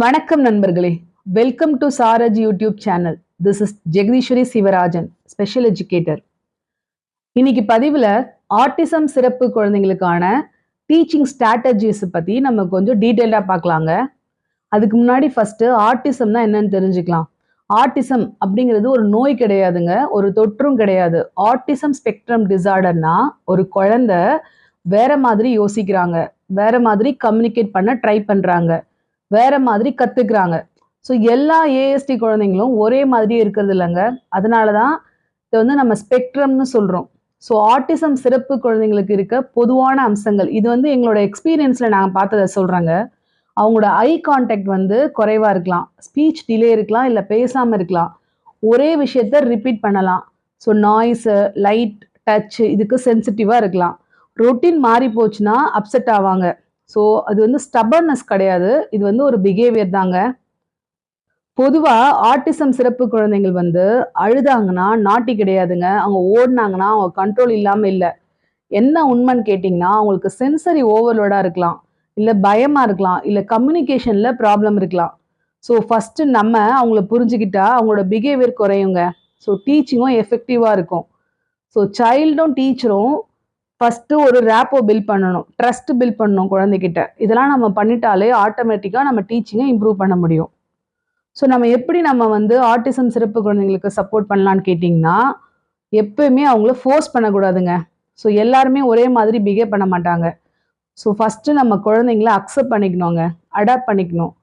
வணக்கம் நண்பர்களே. Welcome to Saraj YouTube channel. This is Jagadeeswari Sivarajan, special educator. இன்னைக்கு பதிவில் ஆட்டிசம் சிறப்பு குழந்தைங்களுக்கான டீச்சிங் ஸ்ட்ராட்டஜிஸ் பற்றி நம்ம கொஞ்சம் டீட்டெயிலாக பார்க்கலாங்க. அதுக்கு முன்னாடி ஃபர்ஸ்ட் ஆட்டிசம்னா என்னன்னு தெரிஞ்சுக்கலாம். ஆட்டிசம் அப்படிங்கிறது ஒரு நோய் கிடையாதுங்க, ஒரு தொற்றும் கிடையாது. ஆட்டிசம் ஸ்பெக்ட்ரம் டிசார்டர்னா ஒரு குழந்தை வேற மாதிரி யோசிக்கிறாங்க, வேற மாதிரி கம்யூனிகேட் பண்ண ட்ரை பண்றாங்க, வேற மாதிரி கத்துக்கிறாங்க. ஸோ எல்லா ஏஎஸ்டி குழந்தைங்களும் ஒரே மாதிரியே இருக்கிறது இல்லைங்க. அதனால தான் இதை வந்து நம்ம ஸ்பெக்ட்ரம்னு சொல்கிறோம். ஸோ ஆட்டிசம் சிறப்பு குழந்தைங்களுக்கு இருக்க பொதுவான அம்சங்கள் இது வந்து எங்களோட எக்ஸ்பீரியன்ஸில் நாங்கள் பார்த்ததை சொல்கிறேங்க. அவங்களோட ஐ கான்டாக்ட் வந்து குறைவாக இருக்கலாம், ஸ்பீச் டிலே இருக்கலாம், இல்லை பேசாமல் இருக்கலாம், ஒரே விஷயத்த ரிப்பீட் பண்ணலாம். ஸோ நாய்ஸு, லைட், டச் இதுக்கு சென்சிட்டிவாக இருக்கலாம். ரொட்டீன் மாறி போச்சுன்னா அப்செட் ஆவாங்க. ஸோ அது வந்து ஸ்டபர்னஸ் கிடையாது, இது வந்து ஒரு பிஹேவியர் தாங்க. பொதுவாக ஆட்டிசம் சிறப்பு குழந்தைகள் வந்து அழுதாங்கன்னா நாட்டி கிடையாதுங்க, அவங்க ஓடினாங்கன்னா அவங்க கண்ட்ரோல் இல்லாமல் இல்லை. என்ன உண்மைன்னு கேட்டிங்கன்னா அவங்களுக்கு சென்சரி ஓவர்லோடாக இருக்கலாம், இல்லை பயமாக இருக்கலாம், இல்லை கம்யூனிகேஷனில் ப்ராப்ளம் இருக்கலாம். ஸோ ஃபஸ்ட்டு நம்ம அவங்கள புரிஞ்சுக்கிட்டா அவங்களோட பிஹேவியர் குறையுங்க. ஸோ டீச்சிங்கும் எஃபெக்டிவாக இருக்கும். ஸோ சைல்டும் டீச்சரும் ஃபஸ்ட்டு ஒரு ரேப்போ பில்ட் பண்ணணும், ட்ரஸ்ட் பில்ட் பண்ணணும் குழந்தைகிட்ட. இதெல்லாம் நம்ம பண்ணிட்டாலே ஆட்டோமேட்டிக்காக நம்ம டீச்சிங்கை இம்ப்ரூவ் பண்ண முடியும். ஸோ நம்ம வந்து ஆட்டிசம் சிறப்பு குழந்தைங்களுக்கு சப்போர்ட் பண்ணலான்னு கேட்டிங்கன்னா, எப்பயுமே அவங்கள ஃபோர்ஸ் பண்ணக்கூடாதுங்க. ஸோ எல்லாருமே ஒரே மாதிரி பிஹேவ் பண்ண மாட்டாங்க. ஸோ ஃபஸ்ட்டு நம்ம குழந்தைங்கள அக்செப்ட் பண்ணிக்கணுங்க, அடாப்ட் பண்ணிக்கணும்.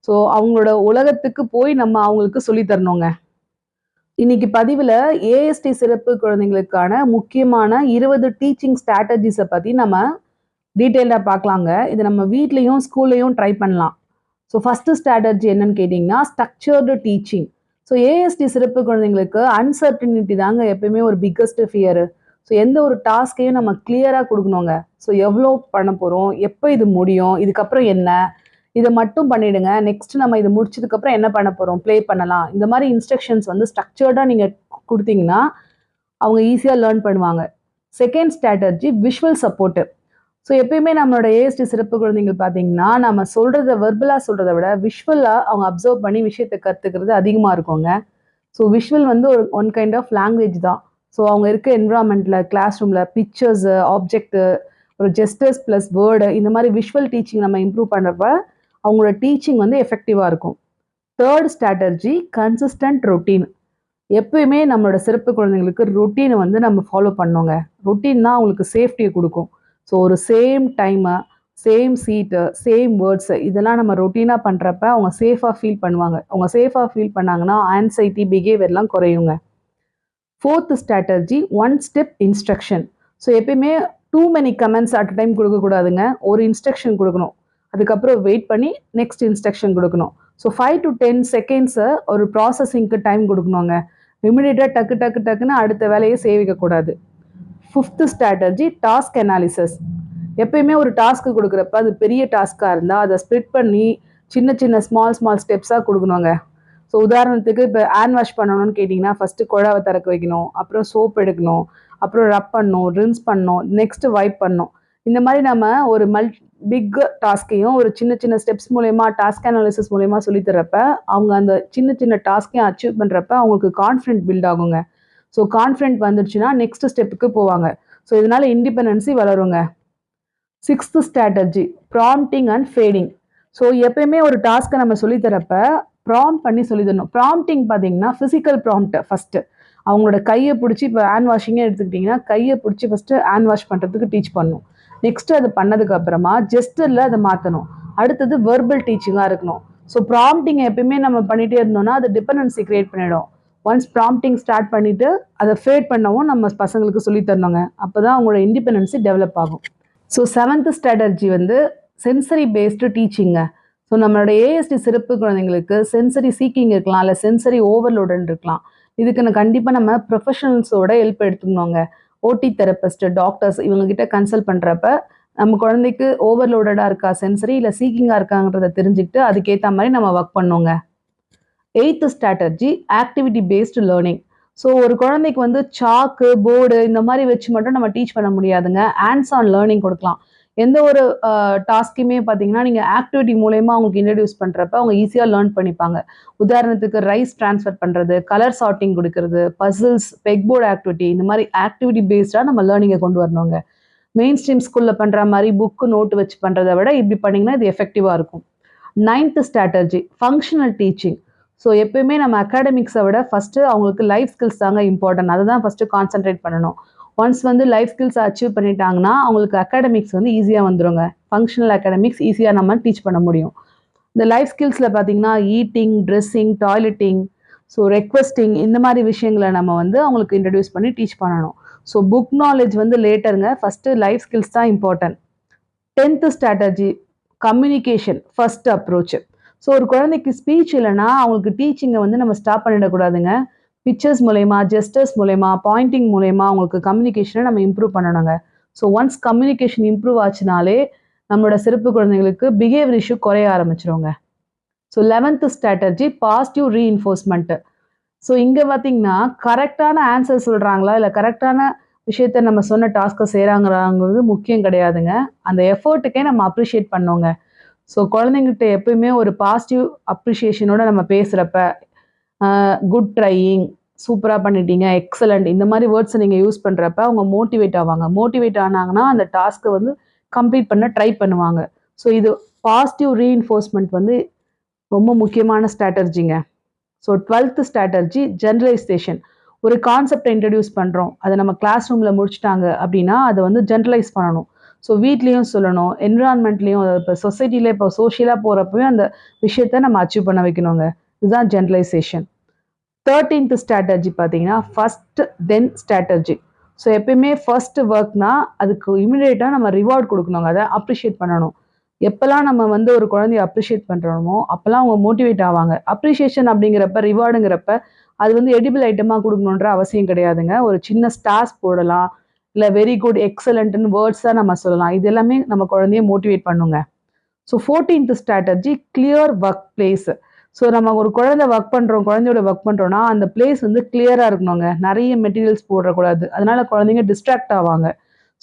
ஸோ அவங்களோட உலகத்துக்கு போய் நம்ம அவங்களுக்கு சொல்லித் தரணுங்க. இன்னைக்கு பதிவில் ஏஎஸ்டி சிறப்பு குழந்தைங்களுக்கான முக்கியமான 20 டீச்சிங் ஸ்ட்ராட்டஜிஸை பற்றி நம்ம டீட்டெயிலாக பார்க்கலாங்க. இது நம்ம வீட்லேயும் ஸ்கூல்லையும் ட்ரை பண்ணலாம். ஸோ ஃபஸ்ட்டு ஸ்ட்ராட்டஜி என்னன்னு கேட்டிங்கன்னா ஸ்ட்ரக்சர்டு டீச்சிங். ஸோ ஏஎஸ்டி சிறப்பு குழந்தைங்களுக்கு அன்சர்டினிட்டி தாங்க எப்பயுமே ஒரு பிக்கஸ்ட் ஃபியரு. ஸோ எந்த ஒரு டாஸ்கையும் நம்ம கிளியராக கொடுக்கணுங்க. ஸோ எவ்வளோ பண்ண போகிறோம், எப்போ இது முடியும், இதுக்கப்புறம் என்ன, இதை மட்டும் பண்ணிவிடுங்க, நெக்ஸ்ட் நம்ம இது முடிச்சதுக்கப்புறம் என்ன பண்ண போகிறோம், ப்ளே பண்ணலாம். இந்த மாதிரி இன்ஸ்ட்ரக்ஷன்ஸ் வந்து ஸ்ட்ரக்சர்டாக நீங்கள் கொடுத்தீங்கன்னா அவங்க ஈஸியாக லேர்ன் பண்ணுவாங்க. Second strategy visual support. So எப்பயுமே நம்மளோட ஏஎஸ்டி சிறப்பு குழந்தைங்கள் பார்த்தீங்கன்னா நம்ம சொல்கிறத வெர்பலாக சொல்கிறத விட விஷுவலாக அவங்க அப்சர்வ் பண்ணி விஷயத்தை கற்றுக்கிறது அதிகமாக இருக்குங்க. ஸோ விஷுவல் வந்து ஒன் கைண்ட் ஆஃப் லாங்குவேஜ் தான். ஸோ அவங்க இருக்க என்விரான்மெண்ட்டில், கிளாஸ் ரூமில் பிக்சர்ஸு, ஆப்ஜெக்ட்டு, ஒரு ஜெஸ்டர்ஸ் ப்ளஸ் வேர்டு, இந்த மாதிரி விஷுவல் டீச்சிங் நம்ம இம்ப்ரூவ் பண்ணுறப்ப அவங்களோட டீச்சிங் வந்து எஃபெக்டிவாக இருக்கும். Third strategy consistent routine. எப்பயுமே நம்மளோட சிறப்பு குழந்தைங்களுக்கு ரொட்டீனை வந்து நம்ம ஃபாலோ பண்ணோங்க. ரொட்டீன் தான் அவங்களுக்கு சேஃப்டியை கொடுக்கும். ஸோ ஒரு சேம் டைமு, சேம் சீட்டு, சேம் வேர்ட்ஸு இதெல்லாம் நம்ம ரொட்டீனாக பண்ணுறப்ப அவங்க சேஃபாக ஃபீல் பண்ணுவாங்க. அவங்க சேஃபாக ஃபீல் பண்ணாங்கன்னா ஆன்சைட்டி, பிஹேவியர்லாம் குறையுங்க. Fourth strategy one step instruction. So எப்பயுமே too many comments at time கொடுக்கக்கூடாதுங்க. ஒரு இன்ஸ்ட்ரக்ஷன் கொடுக்கணும், அதுக்கப்புறம் வெயிட் பண்ணி நெக்ஸ்ட் இன்ஸ்ட்ரக்ஷன் கொடுக்கணும். ஸோ 5 to 10 செகண்ட்ஸை ஒரு ப்ராசஸிங்க்கு டைம் கொடுக்கணுங்க. இமிடியேட்டாக டக்கு டக்கு டக்குன்னு அடுத்த வேலையை சேவிக்கக்கூடாது. Fifth strategy task analysis. எப்பயுமே ஒரு டாஸ்க்கு கொடுக்குறப்ப அது பெரிய டாஸ்க்காக இருந்தால் அதை ஸ்ப்ளிட் பண்ணி சின்ன சின்ன ஸ்மால் ஸ்டெப்ஸாக கொடுக்கணுங்க. ஸோ உதாரணத்துக்கு இப்போ ஹேண்ட் வாஷ் பண்ணணும்னு கேட்டிங்கன்னா ஃபஸ்ட்டு குழாவை திறக்க வைக்கணும், அப்புறம் சோப் எடுக்கணும், அப்புறம் ரப் பண்ணணும், ரின்ஸ் பண்ணணும், நெக்ஸ்ட்டு வைப் பண்ணணும். இந்த மாதிரி நம்ம ஒரு பிக் டாஸ்கையும் ஒரு சின்ன சின்ன ஸ்டெப்ஸ் மூலயமா டாஸ்க் அனாலிசிஸ் மூலயமா சொல்லித்தரப்ப அவங்க அந்த சின்ன சின்ன டாஸ்கையும் அச்சீவ் பண்ணுறப்ப அவங்களுக்கு கான்ஃபிடென்ட் பில்ட் ஆகுங்க. ஸோ கான்ஃபிடென்ட் வந்துடுச்சுன்னா நெக்ஸ்ட் ஸ்டெப்புக்கு போவாங்க. ஸோ இதனால இண்டிபெண்டன்சி வளருங்க. Sixth strategy prompting and fading. So எப்பயுமே ஒரு டாஸ்க்கை நம்ம சொல்லித்தரப்ப ப்ராம்ப்ட் பண்ணி சொல்லித்தரணும். ப்ராம்ப்டிங் பார்த்தீங்கன்னா ஃபிசிக்கல் ப்ராம்ப்ட் ஃபஸ்ட்டு அவங்களோட கையை பிடிச்சி, இப்போ ஹேண்ட் வாஷிங்கே எடுத்துக்கிட்டிங்கன்னா கையை பிடிச்சி ஃபஸ்ட்டு ஹேண்ட் வாஷ் பண்ணுறதுக்கு டீச் பண்ணணும். நெக்ஸ்ட்டு அது பண்ணதுக்கு அப்புறமா ஜெஸ்டரில் அதை மாற்றணும். அடுத்தது வெர்பல் டீச்சிங்காக இருக்கணும். ஸோ ப்ராம்ப்டிங் எப்பயுமே நம்ம பண்ணிகிட்டே இருந்தோம்னா அது டிபெண்டன்சி கிரியேட் பண்ணிடும். ஒன்ஸ் ப்ராம்ப்டிங் ஸ்டார்ட் பண்ணிவிட்டு அதை ஃபேட் பண்ணவும் நம்ம பசங்களுக்கு சொல்லித்தரணுங்க. அப்போ தான் அவங்களோட இண்டிபெண்டன்சி டெவலப் ஆகும். ஸோ செவன்த் ஸ்ட்ராட்டஜி வந்து சென்சரி பேஸ்டு டீச்சிங்க. ஸோ நம்மளோட ஏஎஸ்டி சிறப்பு குழந்தைங்களுக்கு சென்சரி சீக்கிங் இருக்கலாம், இல்லை சென்சரி ஓவர்லோடுன்னு இருக்கலாம். இதுக்கு கண்டிப்பாக நம்ம ப்ரொஃபஷனல்ஸோட ஹெல்ப் எடுத்துக்கணுங்க. ஓடி தெரபிஸ்ட்டு, டாக்டர்ஸ் இவங்ககிட்ட கன்சல்ட் பண்ணுறப்ப நம்ம குழந்தைக்கு ஓவர்லோடடாக இருக்கா சென்சரி, இல்லை சீக்கிங்காக இருக்காங்கிறத தெரிஞ்சுக்கிட்டு அதுக்கேற்ற மாதிரி நம்ம ஒர்க் பண்ணுவோங்க. Eighth strategy activity based learning. So ஒரு குழந்தைக்கு வந்து சாக்கு, போர்டு இந்த மாதிரி வச்சு மட்டும் நம்ம டீச் பண்ண முடியாதுங்க. ஹேண்ட்ஸ் ஆன் லேர்னிங் கொடுக்கலாம். எந்த ஒரு டாஸ்க்குமே பார்த்தீங்கன்னா, நீங்க ஆக்டிவிட்டி மூலியமா அவங்களுக்கு இன்ட்ரோடியூஸ் பண்றப்ப, அவங்க ஈஸியா லேர்ன் பண்ணிப்பாங்க. உதாரணத்துக்கு ரைஸ் ட்ரான்ஸ்ஃபர் பண்றது, கலர் சார்ட்டிங் குடுக்கறது, பசில்ஸ், பெக் போர்ட் ஆக்டிவிட்டி இந்த மாரி ஆக்டிவிட்டி பேஸ்டா நம்ம லேர்னிங்க கொண்டு வரணுங்க. மெயின் ஸ்ட்ரீம் ஸ்கூல்ல பண்ற மாரி புக், நோட் வச்சு பண்றத விட இப்படி பண்ணீங்கன்னா இது எஃபெக்டிவா இருக்கும். 9th strategy functional teaching. So எப்பயுமே நம்ம அகாடமிக்ஸை விட ஃபர்ஸ்ட் அவங்களுக்கு லைஃப் ஸ்கில்ஸ் தாங்க இம்பார்ட்டன்ட். அதுதான் ஃபர்ஸ்ட் கான்சென்ட்ரேட் பண்ணணும். ஒன்ஸ் வந்து லைஃப் ஸ்கில்ஸ் அச்சீவ் பண்ணிட்டாங்கன்னா அவங்களுக்கு அகாடமிக்ஸ் வந்து ஈஸியாக வந்துருங்க. ஃபங்க்ஷனல் அகாடமிக்ஸ் ஈஸியாக நம்ம டீச் பண்ண முடியும். இந்த லைஃப் ஸ்கில்ஸில் பார்த்தீங்கன்னா eating, dressing, toileting, so requesting இந்த மாதிரி விஷயங்களை நம்ம வந்து அவங்களுக்கு இன்ட்ரடியூஸ் பண்ணி டீச் பண்ணணும். ஸோ புக் நாலேஜ் வந்து லேட்டருங்க. ஃபர்ஸ்ட் லைஃப் ஸ்கில்ஸ் தான் important. 10th strategy communication first approach. So ஒரு குழந்தைக்கு ஸ்பீச் இல்லைன்னா அவங்களுக்கு டீச்சிங்கை வந்து நம்ம ஸ்டாப் பண்ணிடக்கூடாதுங்க. பிக்சர்ஸ் மூலயமா, ஜெஸ்டர்ஸ் மூலயமா, பாயிண்டிங் மூலயமா அவங்களுக்கு கம்யூனிகேஷனை நம்ம இம்ப்ரூவ் பண்ணணுங்க. ஸோ ஒன்ஸ் கம்யூனிகேஷன் இம்ப்ரூவ் ஆச்சுனாலே நம்மளோட சிறப்பு குழந்தைங்களுக்கு பிஹேவியர் இஷ்யூ குறைய ஆரம்பிச்சிருவாங்க. So 11th strategy positive reinforcement. So இங்கே பார்த்தீங்கன்னா கரெக்டான ஆன்சர் சொல்கிறாங்களா இல்லை கரெக்டான விஷயத்த நம்ம சொன்ன டாஸ்க்கை செய்கிறாங்கிறாங்கிறது முக்கியம் கிடையாதுங்க. அந்த எஃபர்ட்டுக்கே நம்ம அப்ரிஷியேட் பண்ணோங்க. ஸோ குழந்தைங்கிட்ட எப்பயுமே ஒரு பாசிட்டிவ் அப்ரிஷியேஷனோட நம்ம பேசுகிறப்ப குட் ட்ரையிங், சூப்பராக பண்ணிட்டீங்க, எக்ஸலண்ட் இந்த மாதிரி வேர்ட்ஸை நீங்கள் யூஸ் பண்ணுறப்ப அவங்க மோட்டிவேட் ஆவாங்க. மோட்டிவேட் ஆனாங்கன்னா அந்த டாஸ்க்கை வந்து கம்ப்ளீட் பண்ண ட்ரை பண்ணுவாங்க. ஸோ இது பாசிட்டிவ் ரீஇன்ஃபோர்ஸ்மெண்ட் வந்து ரொம்ப முக்கியமான ஸ்ட்ராட்டஜிங்க. So 12th strategy generalisation. ஒரு கான்செப்டை இன்ட்ரடியூஸ் பண்ணுறோம், அதை நம்ம கிளாஸ் ரூமில் முடிச்சிட்டாங்க அப்படின்னா அதை வந்து ஜென்ரலைஸ் பண்ணணும். ஸோ வீட்லேயும் சொல்லணும், என்விரான்மெண்ட்லேயும், இப்போ சொசைட்டியில் இப்போ சோஷியலாக போகிறப்பவே அந்த விஷயத்த நம்ம அச்சீவ் பண்ண வைக்கணுங்க. இதுதான் ஜென்ரலைசேஷன். 13th ஸ்ட்ராட்டஜி பார்த்தீங்கன்னா ஃபர்ஸ்ட் தென் ஸ்ட்ராட்டஜி. ஸோ எப்பயுமே ஃபர்ஸ்ட் ஒர்க்னா அதுக்கு இமிடியேட்டாக நம்ம ரிவார்ட் கொடுக்கணுங்க. அதை அப்ரிஷியேட் பண்ணணும். எப்போல்லாம் நம்ம வந்து ஒரு குழந்தைய அப்ரிஷியேட் பண்ணுறோமோ அப்போல்லாம் அவங்க மோட்டிவேட் ஆவாங்க. அப்ரிஷியேஷன் அப்படிங்கிறப்ப, ரிவார்டுங்கிறப்ப அது வந்து எடிபிள் ஐட்டமாக கொடுக்கணுன்ற அவசியம் கிடையாதுங்க. ஒரு சின்ன ஸ்டார்ஸ் போடலாம், இல்லை வெரி குட், எக்ஸலண்ட்னு வேர்ட்ஸாக நம்ம சொல்லலாம். இது எல்லாமே நம்ம குழந்தைய மோட்டிவேட் பண்ணுங்க. So 14th strategy clear work place. So நம்ம ஒரு குழந்தையோட ஒர்க் பண்ணுறோன்னா அந்த பிளேஸ் வந்து கிளியராக இருக்கணுங்க. நிறைய மெட்டீரியல்ஸ் போடக்கூடாது. அதனால குழந்தைங்க டிஸ்ட்ராக்ட் ஆவாங்க.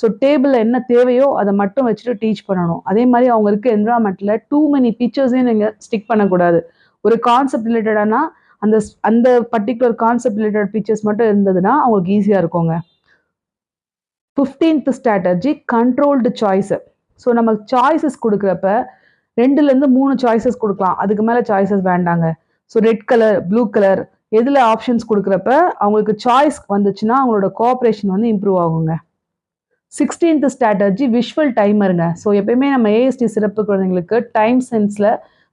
ஸோ டேபிளில் என்ன தேவையோ அதை மட்டும் வச்சுட்டு டீச் பண்ணணும். அதே மாதிரி அவங்க இருக்க என்விரான்மெண்ட்டில் டூ மெனி பிக்சர்ஸையும் நீங்கள் ஸ்டிக் பண்ணக்கூடாது. ஒரு கான்செப்ட் ரிலேட்டடானா அந்த அந்த பர்டிகுலர் கான்செப்ட் ரிலேட்டட் பிக்சர்ஸ் மட்டும் இருந்ததுன்னா அவங்களுக்கு ஈஸியாக இருக்குங்க. 15th strategy controlled choice. So நம்ம சாய்ஸஸ் கொடுக்குறப்ப 2லேருந்து 3 சாய்ஸஸ் கொடுக்கலாம். அதுக்கு மேலே சாய்ஸஸ் வேண்டாங்க. So red colour, blue colour எதில் ஆப்ஷன்ஸ் கொடுக்குறப்ப அவங்களுக்கு சாய்ஸ் வந்துச்சுன்னா அவங்களோட கோஆப்ரேஷன் வந்து இம்ப்ரூவ் ஆகுங்க. 16th strategy visual டைமருங்க. ஸோ எப்பயுமே நம்ம ஏஎஸ்டி சிறப்பு குழந்தைங்களுக்கு டைம் சென்ஸில்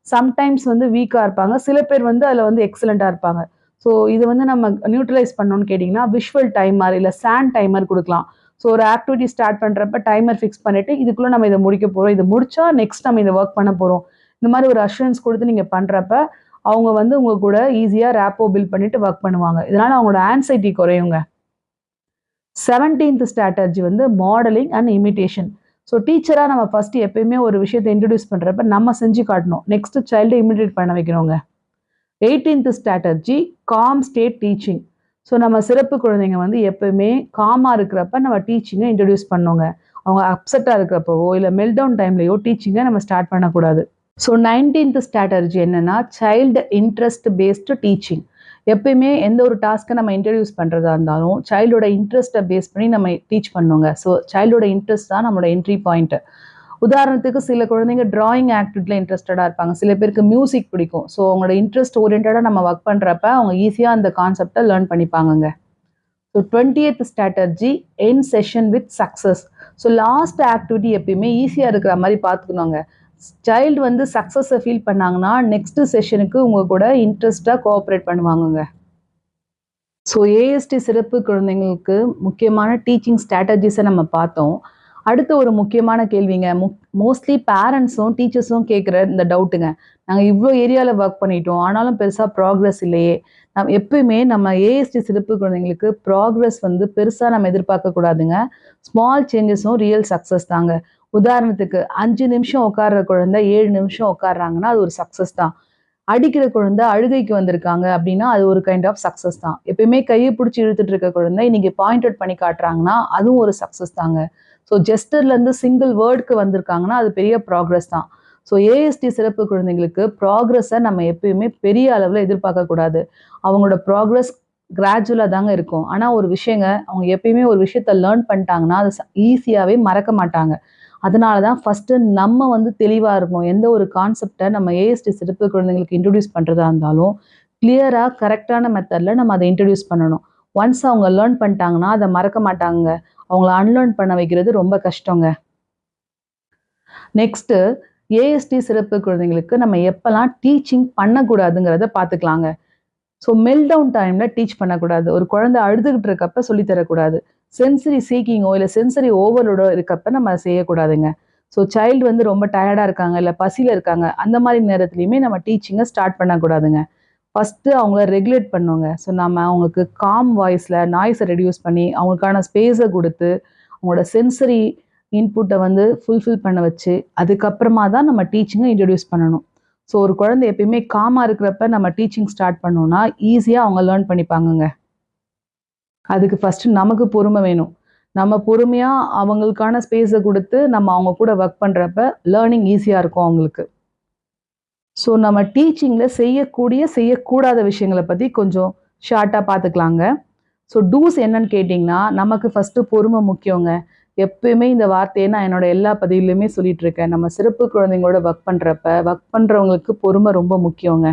சம்டைம்ஸ் வந்து வீக்காக இருப்பாங்க, சில பேர் வந்து அதில் வந்து எக்ஸலண்ட்டாக இருப்பாங்க. ஸோ இது வந்து நம்ம நியூட்ரலைஸ் பண்ணணும்னு கேட்டிங்கன்னா விஷுவல் டைமர் இல்லை சாண்ட் டைமர் கொடுக்கலாம். ஸோ ஒரு ஆக்டிவிட்டி ஸ்டார்ட் பண்ணுறப்ப டைமர் ஃபிக்ஸ் பண்ணிவிட்டு இதுக்குள்ளே நம்ம இதை முடிக்க போகிறோம், இதை முடிச்சா நெக்ஸ்ட் நம்ம இதை ஒர்க் பண்ண போகிறோம், இந்த மாதிரி ஒரு அஷூரன்ஸ் கொடுத்து நீங்கள் பண்ணுறப்ப அவங்க வந்து உங்க கூட ஈஸியாக ரேப்போ பில்ட் பண்ணிட்டு ஒர்க் பண்ணுவாங்க. இதனால் அவங்களோட ஆன்சைட்டி குறையுங்க. 17th ஸ்ட்ராட்டஜி வந்து மாடலிங் அண்ட் இமிட்டேஷன். ஸோ டீச்சராக நம்ம ஃபர்ஸ்ட் எப்பயுமே ஒரு விஷயத்தை இன்ட்ரடியூஸ் பண்ணுறப்ப நம்ம செஞ்சு காட்டணும், நெக்ஸ்ட் சைல்டை இமிட்டேட் பண்ண வைக்கணுங்க. 18th strategy com state teaching. So நம்ம சிறப்பு குழந்தைங்க வந்து எப்பயுமே காமாக இருக்கிறப்ப நம்ம டீச்சிங்கை இன்ட்ரடியூஸ் பண்ணோங்க. அவங்க அப்செட்டாக இருக்கிறப்பவோ இல்லை மெல்டவுன் டைம்லையோ டீச்சிங்கை நம்ம ஸ்டார்ட் பண்ணக்கூடாது. ஸோ 19th ஸ்ட்ராட்டஜி என்னன்னா சைல்டு இன்ட்ரெஸ்ட் பேஸ்டு டீச்சிங். எப்பயுமே எந்த ஒரு டாஸ்க்கை நம்ம இன்ட்ரடியூஸ் பண்ணுறதா இருந்தாலும் சைல்டோட இன்ட்ரெஸ்ட்டை பேஸ் பண்ணி நம்ம டீச் பண்ணுங்க. ஸோ சைல்டோட இன்ட்ரெஸ்ட் தான் நம்மளோட என்ட்ரி பாயிண்ட். உதாரணத்துக்கு சில குழந்தைங்க டிராயிங் ஆக்டிவிட்டியில் இன்ட்ரெஸ்டடாக இருப்பாங்க, சில பேருக்கு மியூசிக் பிடிக்கும். ஸோ அவங்களோட இன்ட்ரெஸ்ட் ஓரியன்டாக நம்ம ஒர்க் பண்ணுறப்ப அவங்க ஈஸியாக அந்த கான்செப்டை லேர்ன் பண்ணிப்பாங்கங்க. So 20th strategy end session with success. So last activity எப்பயுமே ஈஸியாக இருக்கிற மாதிரி பார்த்துக்கணுங்க. சைல்டு வந்து சக்ஸஸை ஃபீல் பண்ணாங்கன்னா நெக்ஸ்ட் செஷனுக்கு உங்க கூட இன்ட்ரெஸ்டாக கோஆப்ரேட் பண்ணுவாங்கங்க. ஸோ ஏஎஸ்டி சிறப்பு குழந்தைங்களுக்கு முக்கியமான டீச்சிங் ஸ்ட்ராட்டஜிஸை நம்ம பார்த்தோம். அடுத்த ஒரு முக்கியமான கேள்விங்க, மோஸ்ட்லி பேரண்ட்ஸும் டீச்சர்ஸும் கேட்குற இந்த டவுட்டுங்க, நாங்கள் இவ்வளோ ஏரியாவில் ஒர்க் பண்ணிட்டோம் ஆனாலும் பெருசாக ப்ராக்ரஸ் இல்லையே. எப்பயுமே நம்ம ஏஎஸ்டி சிறப்பு குழந்தைங்களுக்கு ப்ராக்ரஸ் வந்து பெருசாக நம்ம எதிர்பார்க்கக்கூடாதுங்க. ஸ்மால் சேஞ்சஸும் ரியல் சக்ஸஸ் தாங்க. உதாரணத்துக்கு 5 நிமிஷம் உட்கார்ற குழந்தை 7 நிமிஷம் உட்காடுறாங்கன்னா அது ஒரு சக்ஸஸ் தான். அடிக்கிற குழந்தை அழுகைக்கு வந்திருக்காங்க அப்படின்னா அது ஒரு கைண்ட் ஆஃப் சக்ஸஸ் தான். எப்பயுமே கையை பிடிச்சி இழுத்துட்டு இருக்க குழந்தை இன்னைக்கு பாயிண்ட் அவுட் பண்ணி காட்டுறாங்கன்னா அதுவும் ஒரு சக்ஸஸ் தாங்க. ஸோ ஜெஸ்டர்லேருந்து சிங்கிள் வேர்டுக்கு வந்திருக்காங்கன்னா அது பெரிய ப்ராக்ரஸ் தான். ஸோ ஏஎஸ்டி சிறப்பு குழந்தைங்களுக்கு ப்ராக்ரஸை நம்ம எப்பயுமே பெரிய அளவில் எதிர்பார்க்கக்கூடாது. அவங்களோட ப்ராக்ரஸ் கிராஜுவலாக தாங்க இருக்கும். ஆனால் ஒரு விஷயங்க, அவங்க எப்பயுமே ஒரு விஷயத்த லேர்ன் பண்ணிட்டாங்கன்னா அது ஈஸியாகவே மறக்க மாட்டாங்க. அதனால தான் ஃபஸ்ட்டு நம்ம வந்து தெளிவாக இருக்கணும். எந்த ஒரு கான்செப்டை நம்ம ஏஎஸ்டி சிறப்பு குழந்தைங்களுக்கு இன்ட்ரடியூஸ் பண்ணுறதா இருந்தாலும் கிளியராக கரெக்டான மெத்தடில் நம்ம அதை இன்ட்ரடியூஸ் பண்ணணும். ஒன்ஸ் அவங்க லேர்ன் பண்ணிட்டாங்கன்னா அதை மறக்க மாட்டாங்க. அவங்கள அன்லேர்ன் பண்ண வைக்கிறது ரொம்ப கஷ்டங்க. நெக்ஸ்ட்டு ஏஎஸ்டி சிறப்பு குழந்தைங்களுக்கு நம்ம எப்போல்லாம் டீச்சிங் பண்ணக்கூடாதுங்கிறத பார்த்துக்கலாங்க. ஸோ மெல்டவுன் டைமில் டீச் பண்ணக்கூடாது. ஒரு குழந்தை அழுதுகிட்டு இருக்கப்ப சொல்லித்தரக்கூடாது. சென்சரி சீக்கிங்கோ இல்லை சென்சரி ஓவர்லோடோ இருக்கப்ப நம்ம அதை செய்யக்கூடாதுங்க. ஸோ சைல்டு வந்து ரொம்ப டயர்டாக இருக்காங்க இல்லை பசியில் இருக்காங்க அந்த மாதிரி நேரத்துலையுமே நம்ம டீச்சிங்கை ஸ்டார்ட் பண்ணக்கூடாதுங்க. ஃபஸ்ட்டு அவங்கள ரெகுலேட் பண்ணுங்க. ஸோ நம்ம அவங்களுக்கு காம் வாய்ஸில் நாய்ஸை ரெடியூஸ் பண்ணி அவங்களுக்கான ஸ்பேஸை கொடுத்து அவங்களோட சென்சரி இன்புட்டை வந்து ஃபுல்ஃபில் பண்ண வச்சு அதுக்கப்புறமா தான் நம்ம டீச்சிங்கை இன்ட்ரடியூஸ் பண்ணணும். ஸோ ஒரு குழந்தை எப்பயுமே காமாக இருக்கிறப்ப நம்ம டீச்சிங் ஸ்டார்ட் பண்ணோம்னா ஈஸியாக அவங்க லேர்ன் பண்ணிப்பாங்கங்க. அதுக்கு ஃபஸ்ட்டு நமக்கு பொறுமை வேணும். நம்ம பொறுமையாக அவங்களுக்கான ஸ்பேஸை கொடுத்து நம்ம அவங்க கூட ஒர்க் பண்ணுறப்ப லேர்னிங் ஈஸியாக இருக்கும் அவங்களுக்கு. ஸோ நம்ம டீச்சிங்கில் செய்யக்கூடாத விஷயங்களை பற்றி கொஞ்சம் ஷார்ட்டாக பார்த்துக்கலாங்க. ஸோ டூஸ் என்னன்னு கேட்டிங்கன்னா நமக்கு ஃபஸ்ட்டு பொறுமை முக்கியங்க. எப்பயுமே இந்த வார்த்தையை நான் என்னோட எல்லா பதிவுலையுமே சொல்லிட்டு இருக்கேன். நம்ம சிறப்பு குழந்தைங்களோட ஒர்க் பண்ணுறவங்களுக்கு பொறுமை ரொம்ப முக்கியங்க.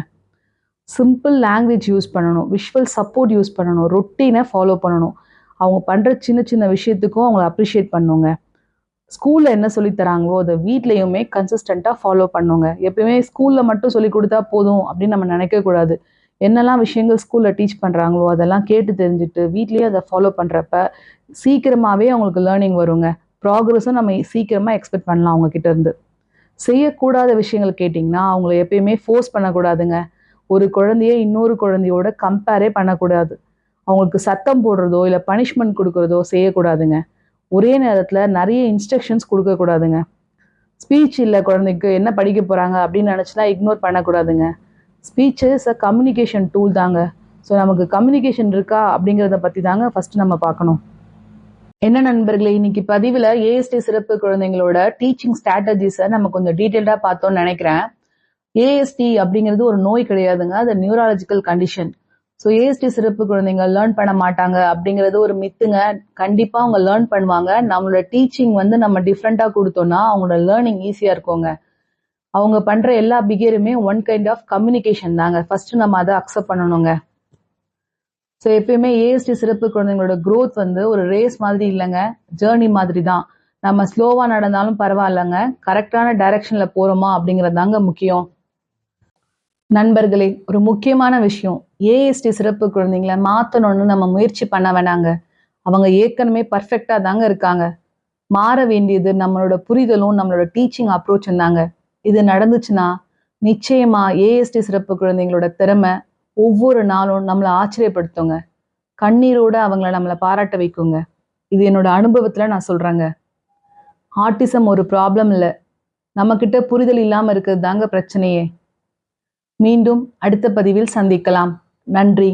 சிம்பிள் லாங்குவேஜ் யூஸ் பண்ணணும், விஷுவல் சப்போர்ட் யூஸ் பண்ணணும், ரொட்டீனை ஃபாலோ பண்ணணும். அவங்க பண்ணுற சின்ன சின்ன விஷயத்துக்கும் அவங்கள அப்ரிஷியேட் பண்ணுங்க. ஸ்கூலில் என்ன சொல்லித்தராங்களோ அதை வீட்லேயுமே கன்சிஸ்டண்ட்டாக ஃபாலோ பண்ணுங்க. எப்பயுமே ஸ்கூலில் மட்டும் சொல்லி கொடுத்தா போதும் அப்படின்னு நம்ம நினைக்கக்கூடாது. என்னெல்லாம் விஷயங்கள் ஸ்கூலில் டீச் பண்ணுறாங்களோ அதெல்லாம் கேட்டு தெரிஞ்சுட்டு வீட்லேயே அதை ஃபாலோ பண்ணுறப்ப சீக்கிரமாகவே அவங்களுக்கு லேர்னிங் வருங்க. ப்ராக்ரஸும் நம்ம சீக்கிரமாக எக்ஸ்பெக்ட் பண்ணலாம் அவங்கக்கிட்ட இருந்து. செய்யக்கூடாத விஷயங்கள் கேட்டிங்கன்னா அவங்கள எப்பயுமே ஃபோர்ஸ் பண்ணக்கூடாதுங்க. ஒரு குழந்தைய இன்னொரு குழந்தையோட கம்பேரே பண்ணக்கூடாது. அவங்களுக்கு சத்தம் போடுறதோ இல்லை பனிஷ்மெண்ட் கொடுக்குறதோ செய்யக்கூடாதுங்க. ஒரே நேரத்தில் நிறைய இன்ஸ்ட்ரக்ஷன்ஸ் கொடுக்கக்கூடாதுங்க. ஸ்பீச் இல்லை குழந்தைக்கு என்ன படிக்க போகிறாங்க அப்படின்னு நினச்சினா இக்னோர் பண்ணக்கூடாதுங்க. Speech is a communication tool தாங்க. ஸோ நமக்கு கம்யூனிகேஷன் இருக்கா அப்படிங்கிறத பற்றி தாங்க ஃபஸ்ட்டு நம்ம பார்க்கணும். என்ன நண்பர்களே, இன்னைக்கு பதிவில் ஏஎஸ்டி சிறப்பு குழந்தைங்களோட டீச்சிங் ஸ்ட்ராட்டஜிஸை நம்ம கொஞ்சம் டீட்டெயில்டாக பார்த்தோம்னு நினைக்கிறேன். ஏஎஸ்டி அப்படிங்கிறது ஒரு நோய் கிடையாதுங்க, அது நியூராலஜிக்கல் கண்டிஷன். ஸோ ஏஎஸ்டி சிறப்பு குழந்தைங்க லேர்ன் பண்ண மாட்டாங்க அப்படிங்கிறது ஒரு மித்துங்க. கண்டிப்பாக அவங்க லேர்ன் பண்ணுவாங்க. நம்மளோட டீச்சிங் வந்து நம்ம டிஃப்ரெண்ட்டாக கொடுத்தோம்னா அவங்களோட லேர்னிங் ஈஸியாக இருக்குங்க. அவங்க பண்ணுற எல்லா பிஹேவியருமே ஒன் கைண்ட் ஆஃப் கம்யூனிகேஷன் தாங்க. ஃபஸ்ட்டு நம்ம அதை அக்செப்ட் பண்ணணுங்க. ஸோ எப்பயுமே ஏஎஸ்டி சிறப்பு குழந்தைங்களோட க்ரோத் வந்து ஒரு ரேஸ் மாதிரி இல்லைங்க, ஜேர்னி மாதிரி தான். நம்ம ஸ்லோவாக நடந்தாலும் பரவாயில்லைங்க, கரெக்டான டைரக்ஷனில் போகிறோமா அப்படிங்கிறது தாங்க முக்கியம். நண்பர்களே, ஒரு முக்கியமான விஷயம், ஏஎஸ்டி சிறப்பு குழந்தைங்கள மாற்றணும்னு நம்ம முயற்சி பண்ண வேணாங்க. அவங்க ஏற்கனவே பர்ஃபெக்டாக தாங்க இருக்காங்க. மாற வேண்டியது நம்மளோட புரிதலும் நம்மளோட டீச்சிங் அப்ரோச்சும் தாங்க. இது நடந்துச்சுன்னா நிச்சயமா ஏஎஸ்டி சிறப்பு குழந்தைங்களோட திறமை ஒவ்வொரு நாளும் நம்மளை ஆச்சரியப்படுத்துங்க. கண்ணீரோட அவங்கள நம்மளை பாராட்ட வைக்குங்க. இது என்னோட அனுபவத்தில் நான் சொல்கிறேங்க. ஆட்டிசம் ஒரு ப்ராப்ளம் இல்லை, நம்மக்கிட்ட புரிதல் இல்லாமல் இருக்கிறது தாங்க பிரச்சனையே. மீண்டும் அடுத்த பதிவில் சந்திக்கலாம். நன்றி.